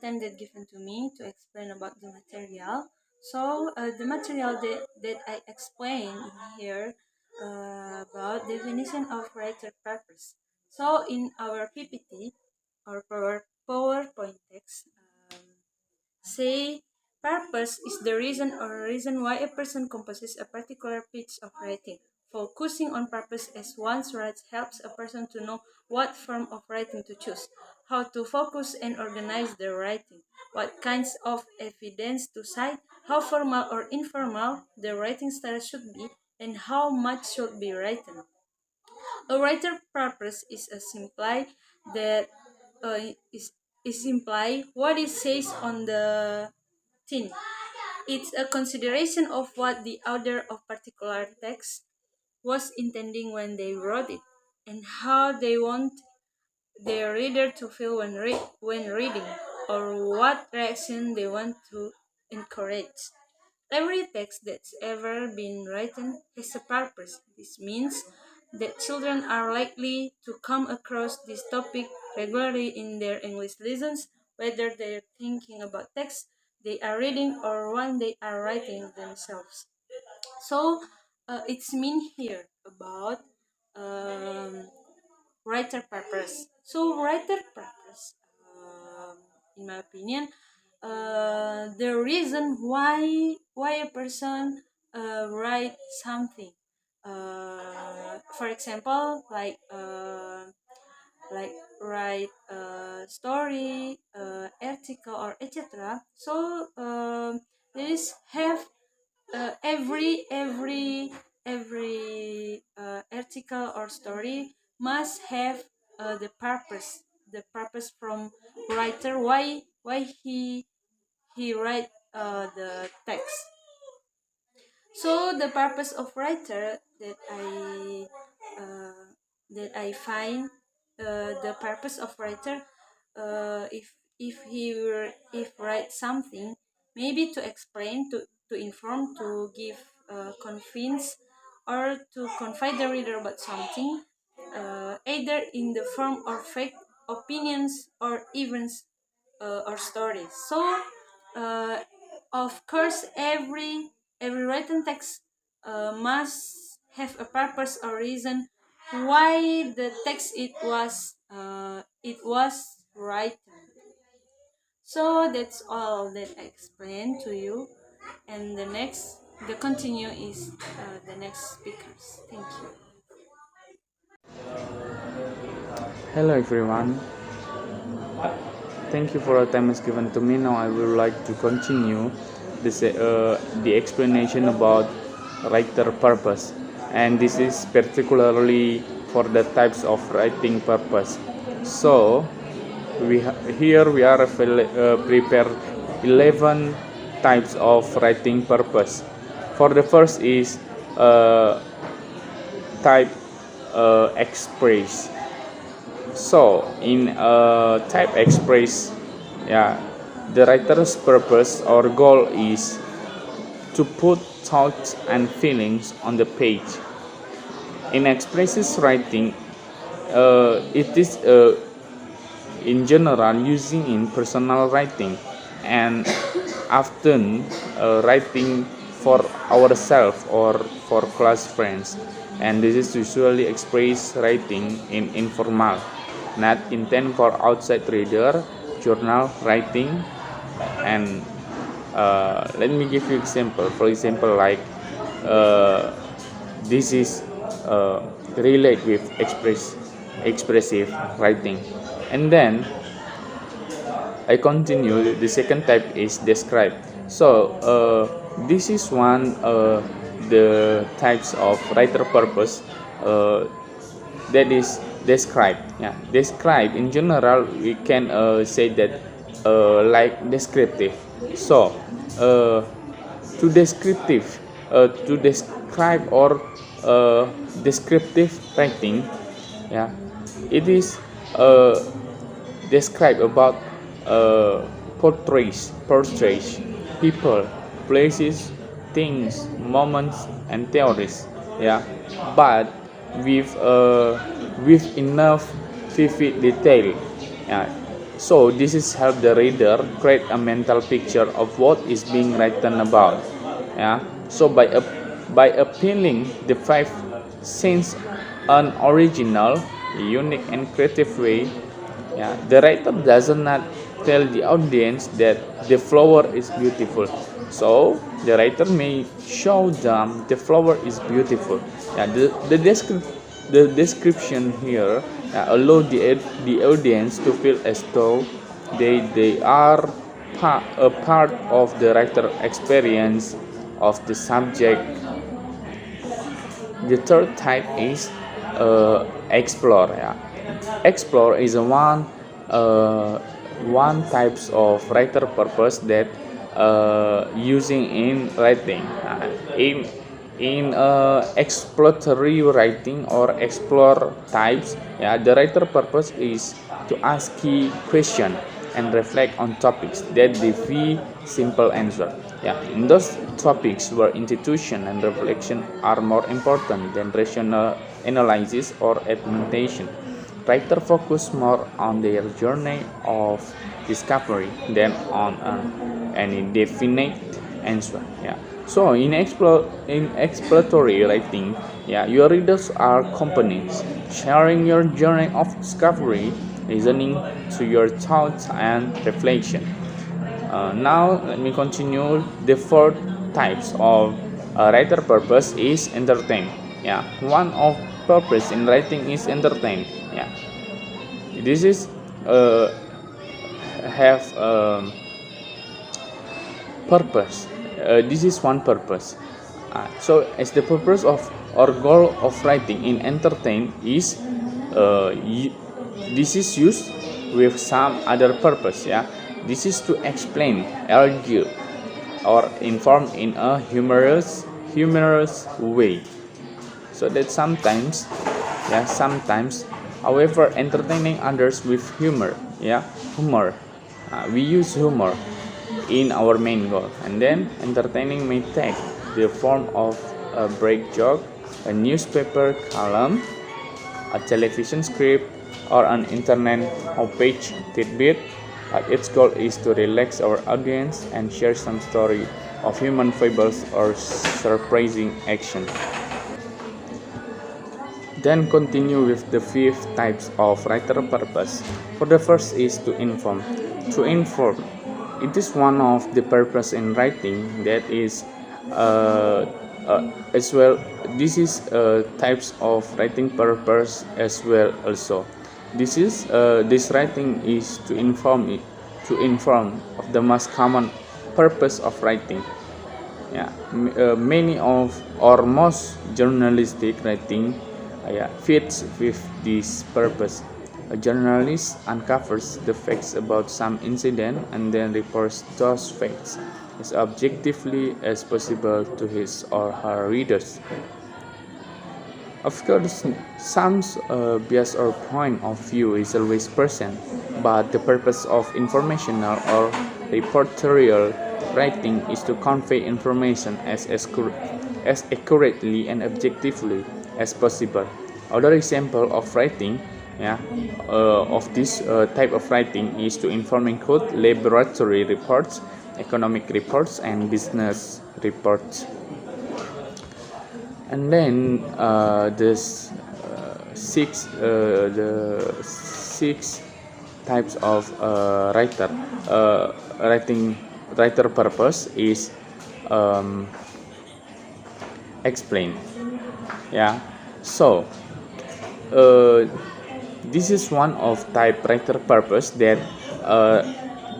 time that given to me to explain about the material. So the material that I explain in here about definition of writer purpose. So in our PPT or PowerPoint text, say purpose is the reason why a person composes a particular piece of writing. Focusing on purpose as one's writes helps a person to know what form of writing to choose, how to focus and organize their writing, what kinds of evidence to cite, how formal or informal the writing style should be, and how much should be written. A writer purpose is a simply that is imply what it says on the tin. It's a consideration of what the author of particular text was intending when they wrote it, and how they want their reader to feel when reading, or what reaction they want to encourage. Every text that's ever been written has a purpose. This means that children are likely to come across this topic regularly in their English lessons, whether they're thinking about text they are reading or one they are writing themselves. So it's mean here about um, writer purpose. So writer purpose, in my opinion, the reason why a person write something. For example, like write a story, article, or etc. So this have every article or story must have the purpose from writer why he write the text. So the purpose of writer that I find, the purpose of writer, if write something, maybe to explain, to inform, to give convince, or to confide the reader about something, either in the form of fact, opinions, or events, or stories. So uh, of course every written text must have a purpose or reason why the text it was written. So that's all that I explained to you, and the continue is the next speakers. Thank you. Hello everyone, thank you for the time is given to me. Now I would like to continue the explanation about writer purpose, and this is particularly for the types of writing purpose. So here we are prepare 11 types of writing purpose. For the first is type express. So in type express, yeah, the writer's purpose or goal is to put thoughts and feelings on the page. In expressive writing, it is in general using in personal writing and often writing for ourselves or for class friends, and this is usually express writing in informal, not intent for outside reader, journal writing. And let me give you example. For example, like this is relate with expressive writing. And then I continue. The second type is describe. So this is one the types of writer purpose that is describe. Yeah, describe in general we can say that like descriptive. So to to describe or descriptive writing, yeah, it is describe about portrays, people, places, things, moments, and theories. Yeah, but with with enough vivid detail. Yeah, So this is help the reader create a mental picture of what is being written about. Yeah. So by appealing the five sense an original, unique and creative way, yeah, the writer does not tell the audience that the flower is beautiful. So the writer may show them the flower is beautiful. Yeah, the description here allow the audience to feel as though they are a part of the writer experience of the subject. The third type is explore. Yeah. Explore is one types of writer purpose that using in writing. In exploratory writing or explore types, yeah, the writer purpose is to ask key question and reflect on topics that defy simple answer. Yeah, in those topics where institution and reflection are more important than rational analysis or argumentation, writers focus more on their journey of discovery than on any definite answer. Yeah. So in exploratory writing, yeah, your readers are companies, sharing your journey of discovery, listening to your thoughts and reflection. Now let me continue. The fourth types of writer purpose is entertain. Yeah, one of purpose in writing is entertain. Yeah, this is have purpose. This is one purpose. So as the purpose of or goal of writing in entertain is this is used with some other purpose. Yeah, this is to explain, argue, or inform in a humorous way. So that sometimes, however, entertaining others with humor. Yeah, humor. We use humor in our main goal, and then entertaining may take the form of a break joke, a newspaper column, a television script, or an internet homepage tidbit. Its goal is to relax our audience and share some story of human fables or surprising action. Then continue with the fifth types of writer purpose. For the first is to inform. To inform, it is one of the purpose in writing that is as well. This is types of writing purpose as well also. This writing is to inform of the most common purpose of writing. Yeah, many of or most journalistic writing fits with this purpose. A journalist uncovers the facts about some incident and then reports those facts as objectively as possible to his or her readers. Of course, some bias or point of view is always present, but the purpose of informational or reportorial writing is to convey information as accurately and objectively as possible. Other example of writing, of this type of writing is to informing code laboratory reports, economic reports, and business reports. And then the six types of writer purpose is explain. Yeah, so this is one of type writer purpose that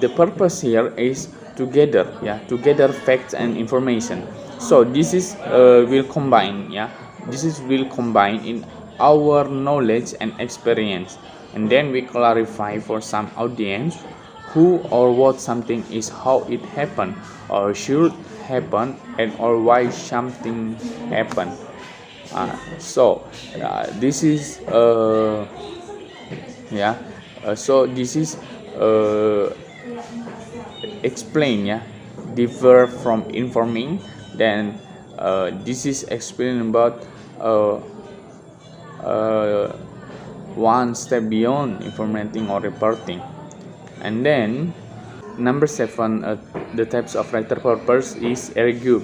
the purpose here is to gather facts and information. So this is will combine. Will combine in our knowledge and experience, and then we clarify for some audience who or what something is, how it happened or should happen, and or why something happened. This is so this is explain, differ from informing. Then this is explain about one step beyond informating or reporting. And then number 7, the types of writer purpose is argue.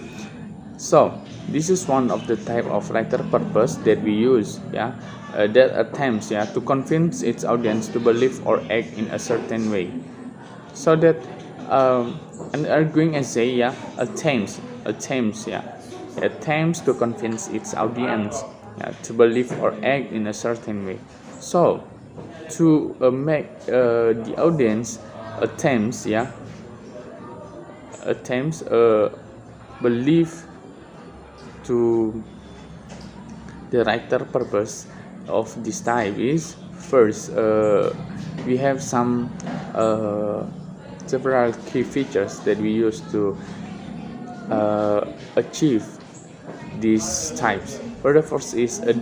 So this is one of the type of writer purpose that we use, that attempts, to convince its audience to believe or act in a certain way. So that an arguing essay, attempts to convince its audience, to believe or act in a certain way. So to make the audience attempts believe to the writer purpose of this type is, first, we have some several key features that we use to achieve these types. For the first is a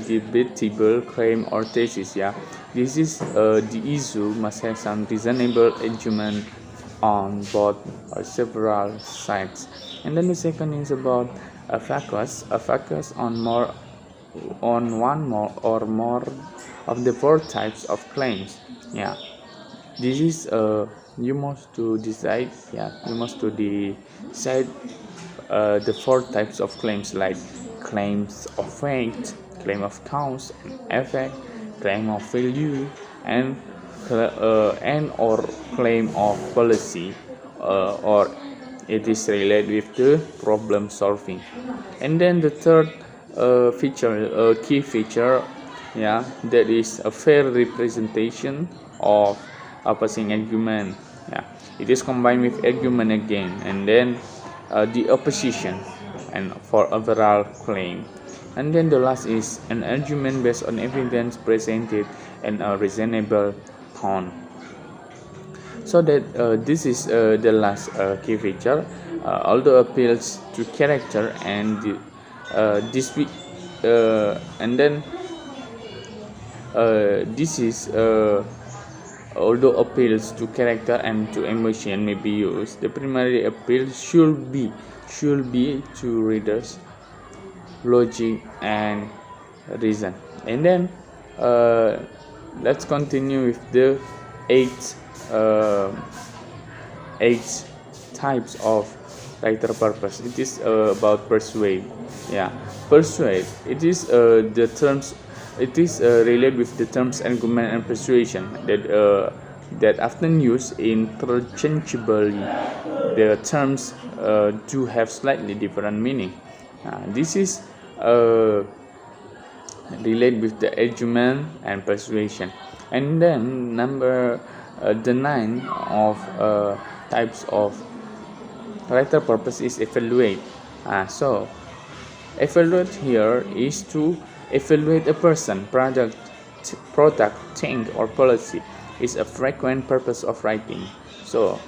debatable claim or thesis. This is the issue must have some reasonable argument on both or several sides. And then the second is about a focus on one more or more of the 4 types of claims. This is you must to decide the 4 types of claims, like claims of fact, claim of cause and effect, claim of value, and or claim of policy, or it is related with the problem solving. And then the third key feature, that is a fair representation of opposing argument. It is combined with argument again, and then the opposition and for overall claim. And then the last is an argument based on evidence presented and a reasonable tone. So that this is the last key feature, although appeals to character and this is although appeals to character and to emotion may be used, the primary appeal should be to readers' logic and reason. And then let's continue with the 8 types of writer purpose. It is about persuade. Persuade. It is the terms. It is related with the terms argument and persuasion that often used interchangeably. The terms do have slightly different meaning. This is related with the argument and persuasion. And then number the 9 of types of writer purpose is evaluate. So evaluate here is to evaluate a person, product, thing, or policy. Is a frequent purpose of writing. So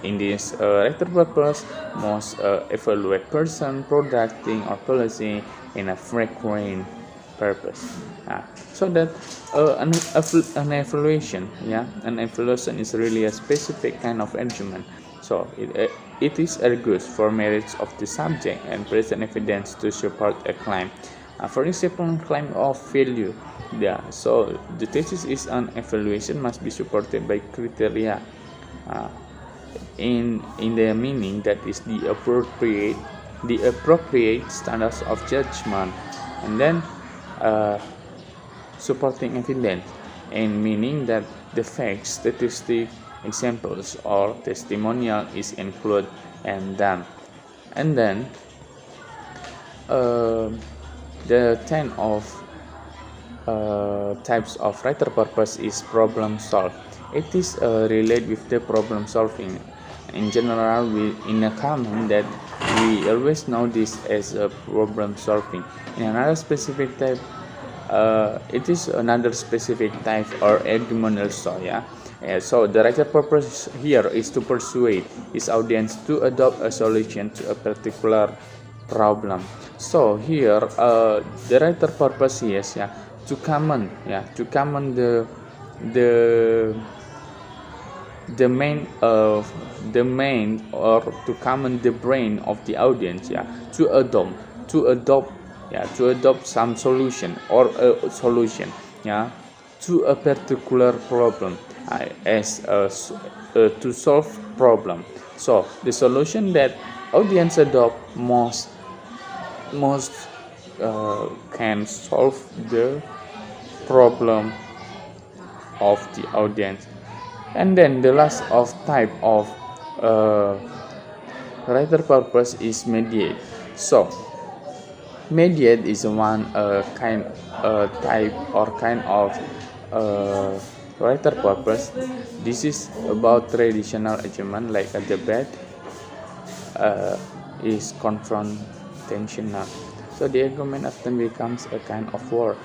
in this writer purpose, most evaluate person, product, thing, or policy in a frequent purpose. So that an evaluation is really a specific kind of argument. So it is argues for merits of the subject and present evidence to support a claim. For example, claim of value. So the thesis is an evaluation must be supported by criteria in the meaning that is the appropriate standards of judgment, and then supporting evidence in meaning that the facts, statistic, examples, or testimonial is included and done. And then the 10 of types of writer purpose is problem solve. It is related with the problem solving. In general, in a common that we always know this as a problem solving. In another specific type, it is another specific type or argument also. So the writer purpose here is to persuade his audience to adopt a solution to a particular problem. So here the writer purpose is to common the main or to command the brain of the audience to adopt yeah, to adopt some solution or a solution, yeah, to a particular problem, as to solve problem. So the solution that audience adopt most can solve the problem of the audience. And then the last of type of uh, writer purpose is mediate. So mediate is one kind type or kind of uh, writer purpose. This is about traditional achievement like a debate uh, is confrontational. So the argument often becomes a kind of war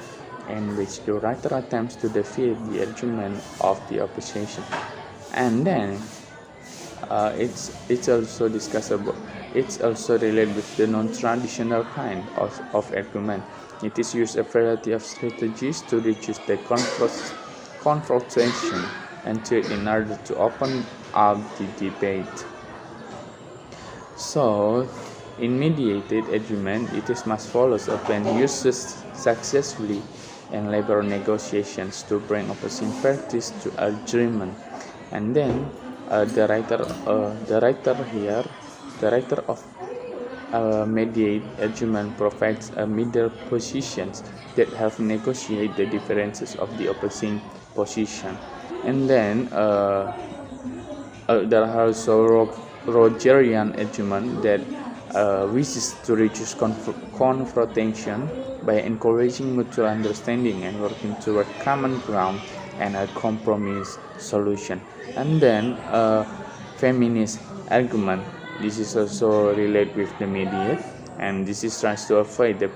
in which the writer attempts to defeat the argument of the opposition. And then it's also discussable. It's also related with the non-traditional kind of argument. It is used a variety of strategies to reduce the confrontation and in order to open up the debate. So, in mediated agreement, it is must follow up when used successfully in labor negotiations to bring opposing parties to agreement. And then the writer here, the writer of mediate agreement provides a middle positions that have negotiate the differences of the opposing position. And then there are also Rogerian argument that wishes to reduce confrontation by encouraging mutual understanding and working toward common ground and a compromise solution. And then feminist argument. This is also related with the mediate, and this is tries to avoid the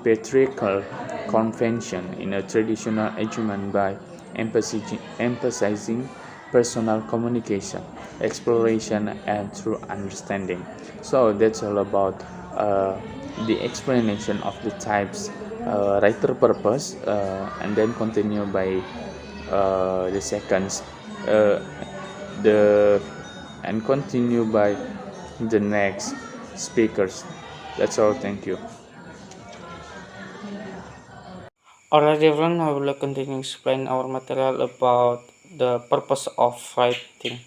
patriarchal convention in a traditional argument by emphasizing personal communication, exploration, and true understanding. So that's all about the explanation of the types writer purpose, and then continue by the seconds, uh, the and continue by the next speakers. That's all. Thank you. Alright everyone, I will continue to explain our material about the purpose of writing.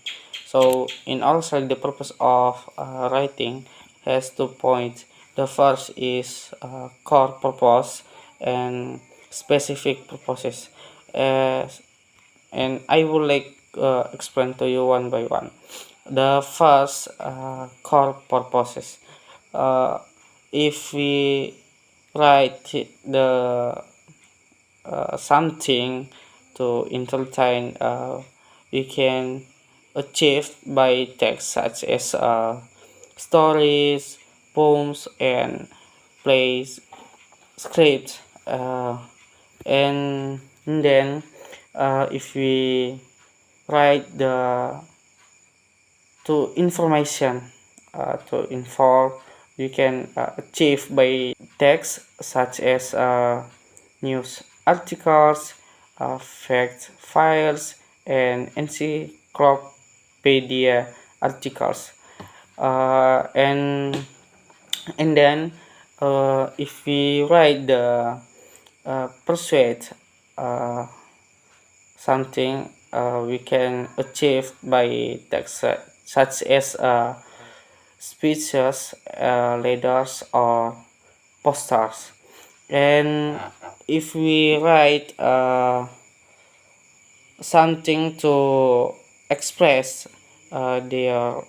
So in our slide, the purpose of writing has 2 points. The first is core purpose and specific purposes. And I would like explain to you one by one. The first core purposes. Uh, if we write the something to entertain, we can achieve by text such as stories, poems, and plays, scripts. And then if we write the to information, to inform, we can achieve by text such as news articles, fact files, and encyclopedia articles. And then if we write the persuade something, we can achieve by text such as speeches, letters, or posters. And if we write something to express their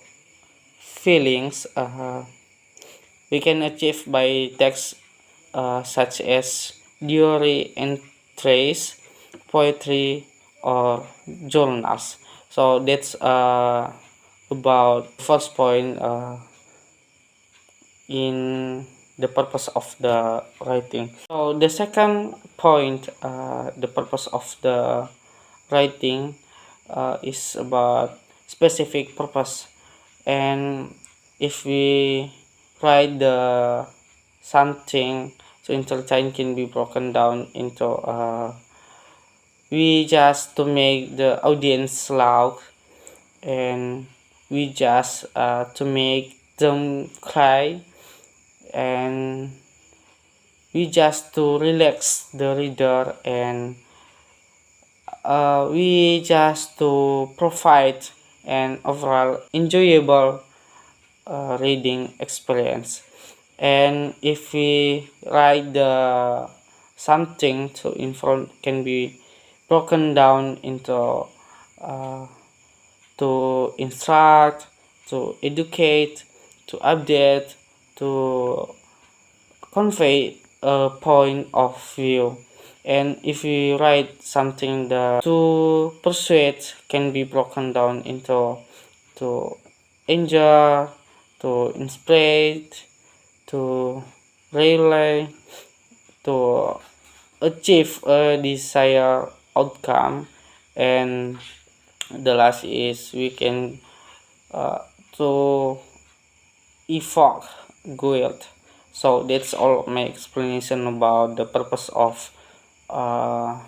feelings, we can achieve by text such as diary entries, poetry, or journals. So that's about first point in the purpose of the writing. So the second point, the purpose of the writing is about specific purpose. And if we write the something, so entertain can be broken down into we just to make the audience laugh, and we just to make them cry, and we just to relax the reader, and we just to provide an overall enjoyable reading experience. And if we write the something to inform, can be broken down into uh, to instruct, to educate, to update, to convey a point of view. And if we write something that to persuade, can be broken down into to injure, to inspire, to relay, to achieve a desired outcome. And the last is we can to evoke guilt. So that's all my explanation about the purpose of uh,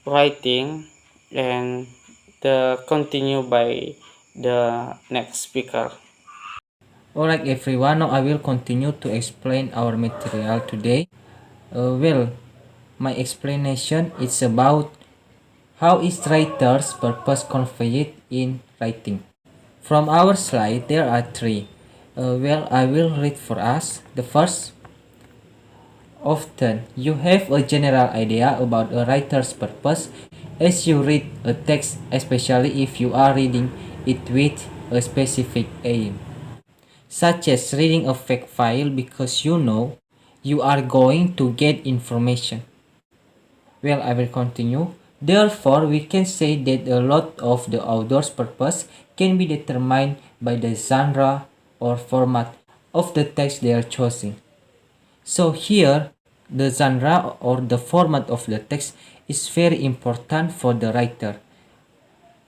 writing, and the continue by the next speaker. Alright everyone, now I will continue to explain our material today. Well, my explanation is about how is writer's purpose conveyed in writing. From our slide, there are three. I will read for us. The first, often you have a general idea about a writer's purpose as you read a text, especially if you are reading it with a specific aim, such as reading a fake file because you know you are going to get information. Well, I will continue. Therefore, we can say that a lot of the author's purpose can be determined by the genre or format of the text they are choosing. So here, the genre or the format of the text is very important for the writer,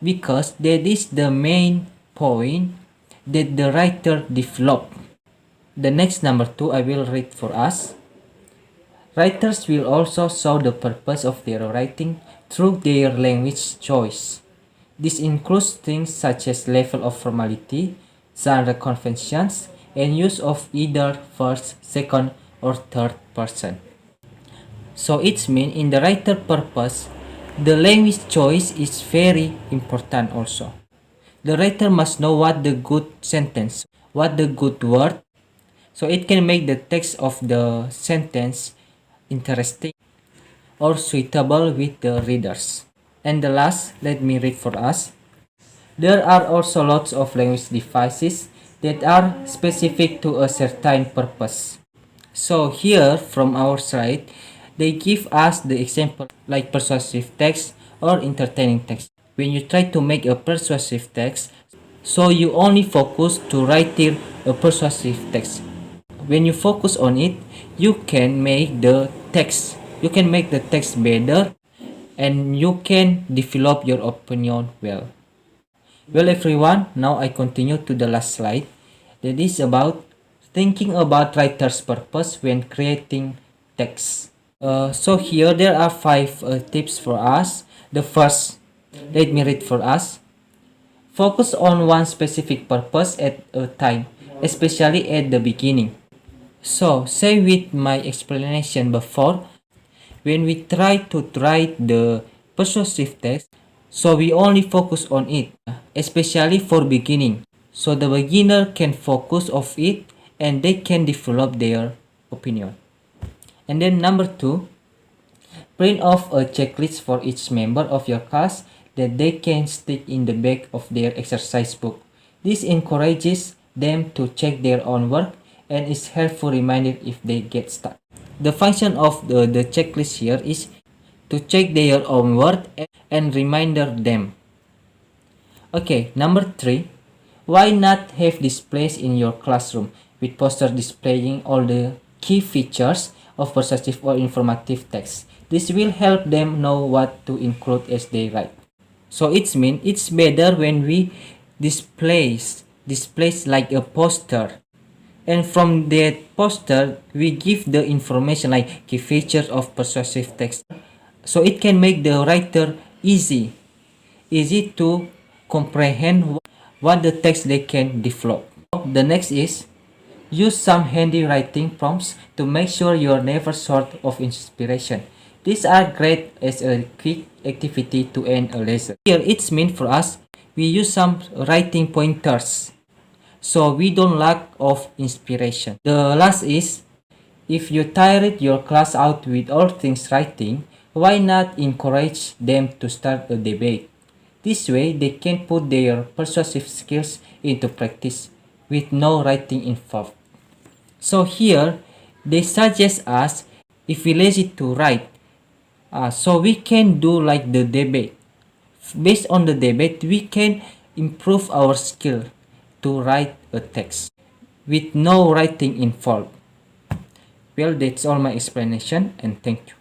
because that is the main point that the writer developed. The next number 2 I will read for us. Writers will also show the purpose of their writing through their language choice. This includes things such as level of formality, genre conventions, and use of either first, second, or third person. So it means in the writer purpose, the language choice is very important also. The writer must know what the good sentence, what the good word, so it can make the text of the sentence interesting or suitable with the readers. And the last, let me read for us. There are also lots of language devices that are specific to a certain purpose. So here from our side, they give us the example like persuasive text or entertaining text. When you try to make a persuasive text, so you only focus to writing a persuasive text. When you focus on it, you can make the text better, and you can develop your opinion well. Well everyone, now I continue to the last slide, that is about thinking about writer's purpose when creating text. So here there are 5 tips for us. The first, let me read for us. Focus on one specific purpose at a time, especially at the beginning. So, say with my explanation before, when we try to write the persuasive text, so we only focus on it, especially for beginning. So the beginner can focus of it and they can develop their opinion. And then number 2, print off a checklist for each member of your class that they can stick in the back of their exercise book. This encourages them to check their own work and is helpful reminder if they get stuck. The function of the checklist here is to check their own work and reminder them. Okay, number 3, why not have displays in your classroom with posters displaying all the key features of persuasive or informative text. This will help them know what to include as they write. So it means it's better when we displays like a poster, and from that poster we give the information like key features of persuasive text, so it can make the writer easy to comprehend what the text they can develop. The next is Use some handy writing prompts to make sure you're never short of inspiration. These are great as a quick activity to end a lesson. Here it's meant for us, we use some writing pointers so we don't lack of inspiration. The last is, if you tired your class out with all things writing, why not encourage them to start a debate? This way they can put their persuasive skills into practice with no writing involved. So here they suggest us, if we lazy to write, so we can do like the debate. Based on the debate, we can improve our skill to write a text with no writing involved. Well, that's all my explanation, and thank you.